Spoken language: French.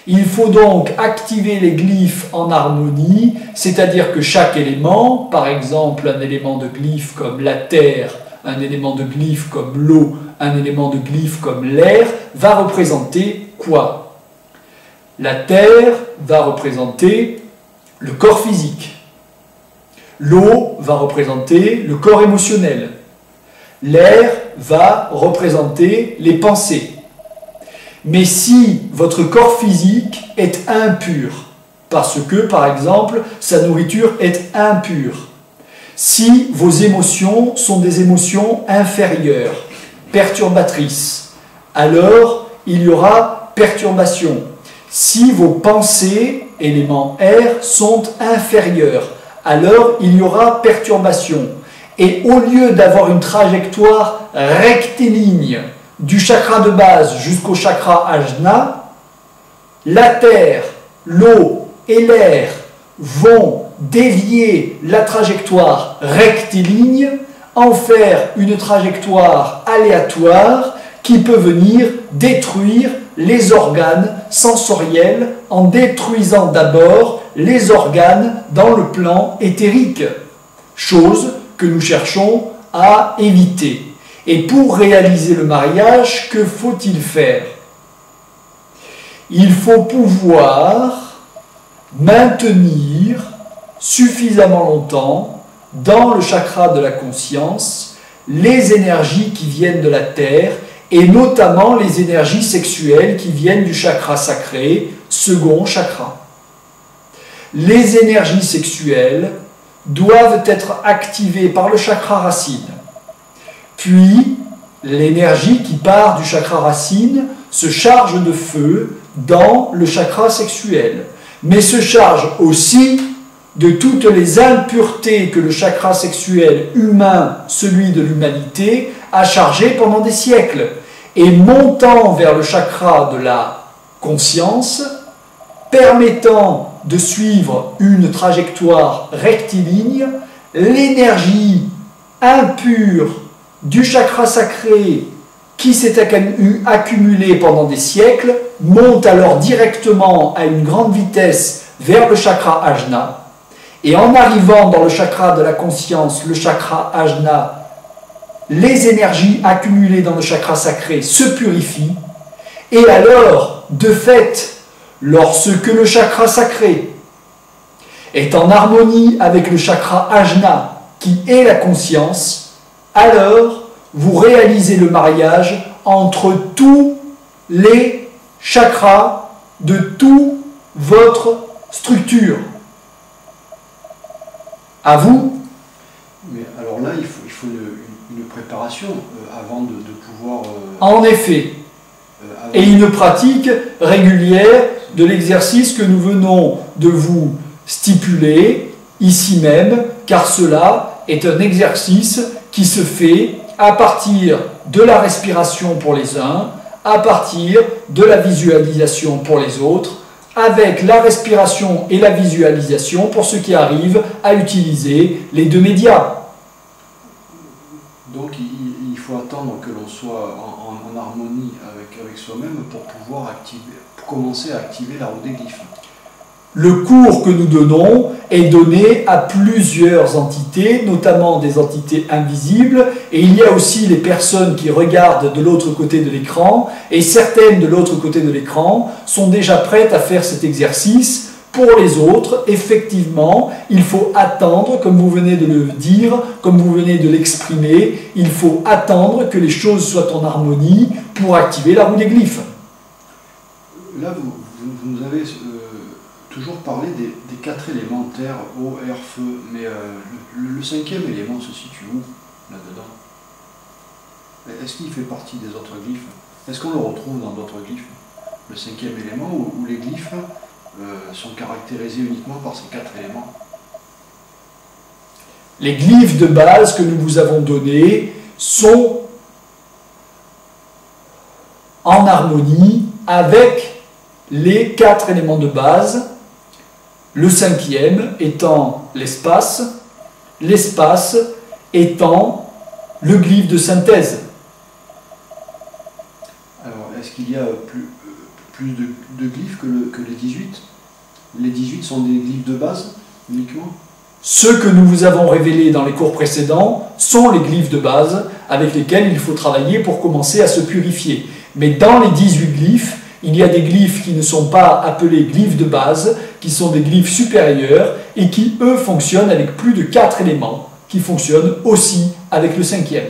Il faut donc activer les glyphes en harmonie, c'est-à-dire que chaque élément, par exemple un élément de glyphe comme la terre, un élément de glyphe comme l'eau, un élément de glyphe comme l'air, va représenter quoi? La terre va représenter le corps physique. L'eau va représenter le corps émotionnel. L'air va représenter les pensées. Mais si votre corps physique est impur, parce que, par exemple, sa nourriture est impure, si vos émotions sont des émotions inférieures, perturbatrices, alors il y aura perturbation. Si vos pensées, élément air, sont inférieures, alors il y aura perturbation. Et au lieu d'avoir une trajectoire rectiligne du chakra de base jusqu'au chakra ajna, la terre, l'eau et l'air vont dévier la trajectoire rectiligne, en faire une trajectoire aléatoire qui peut venir détruire les organes sensoriels en détruisant d'abord les organes dans le plan éthérique, chose que nous cherchons à éviter. Et pour réaliser le mariage, que faut-il faire? Il faut pouvoir maintenir suffisamment longtemps dans le chakra de la conscience les énergies qui viennent de la terre et notamment les énergies sexuelles qui viennent du chakra sacré, second chakra. Les énergies sexuelles doivent être activées par le chakra racine. Puis, l'énergie qui part du chakra racine se charge de feu dans le chakra sexuel, mais se charge aussi de toutes les impuretés que le chakra sexuel humain, celui de l'humanité, a chargé pendant des siècles. Et montant vers le chakra de la conscience, permettant de suivre une trajectoire rectiligne, l'énergie impure du chakra sacré qui s'est accumulée pendant des siècles monte alors directement à une grande vitesse vers le chakra ajna. Et en arrivant dans le chakra de la conscience, le chakra ajna, les énergies accumulées dans le chakra sacré se purifient. Et alors, de fait, lorsque le chakra sacré est en harmonie avec le chakra ajna, qui est la conscience, alors vous réalisez le mariage entre tous les chakras de toute votre structure. À vous. Mais alors là, il faut une préparation avant de pouvoir... En effet. Et une pratique régulière de l'exercice que nous venons de vous stipuler ici même, car cela est un exercice qui se fait à partir de la respiration pour les uns, à partir de la visualisation pour les autres, avec la respiration et la visualisation pour ceux qui arrivent à utiliser les deux médias. Donc il faut attendre que l'on soit en harmonie avec soi-même pour pouvoir commencer à activer la roue des glyphes. Le cours que nous donnons est donné à plusieurs entités, notamment des entités invisibles, et il y a aussi les personnes qui regardent de l'autre côté de l'écran, et certaines de l'autre côté de l'écran sont déjà prêtes à faire cet exercice. Pour les autres, effectivement, il faut attendre, comme vous venez de le dire, comme vous venez de l'exprimer, il faut attendre que les choses soient en harmonie pour activer la roue des glyphes. Là, vous nous avez toujours parlé des 4 éléments, terre, eau, air, feu, mais le 5e élément se situe où, là-dedans? Est-ce qu'il fait partie des autres glyphes? Est-ce qu'on le retrouve dans d'autres glyphes? Le 5e élément, où les glyphes sont caractérisés uniquement par ces 4 éléments? Les glyphes de base que nous vous avons donnés sont en harmonie avec les 4 éléments de base, le 5e étant l'espace, l'espace étant le glyphe de synthèse. Alors, est-ce qu'il y a plus de glyphes que les 18. Les 18 sont des glyphes de base uniquement. Ceux que nous vous avons révélés dans les cours précédents sont les glyphes de base avec lesquels il faut travailler pour commencer à se purifier. Mais dans les 18 glyphes, il y a des glyphes qui ne sont pas appelés glyphes de base, qui sont des glyphes supérieurs et qui, eux, fonctionnent avec plus de 4 éléments, qui fonctionnent aussi avec le 5e.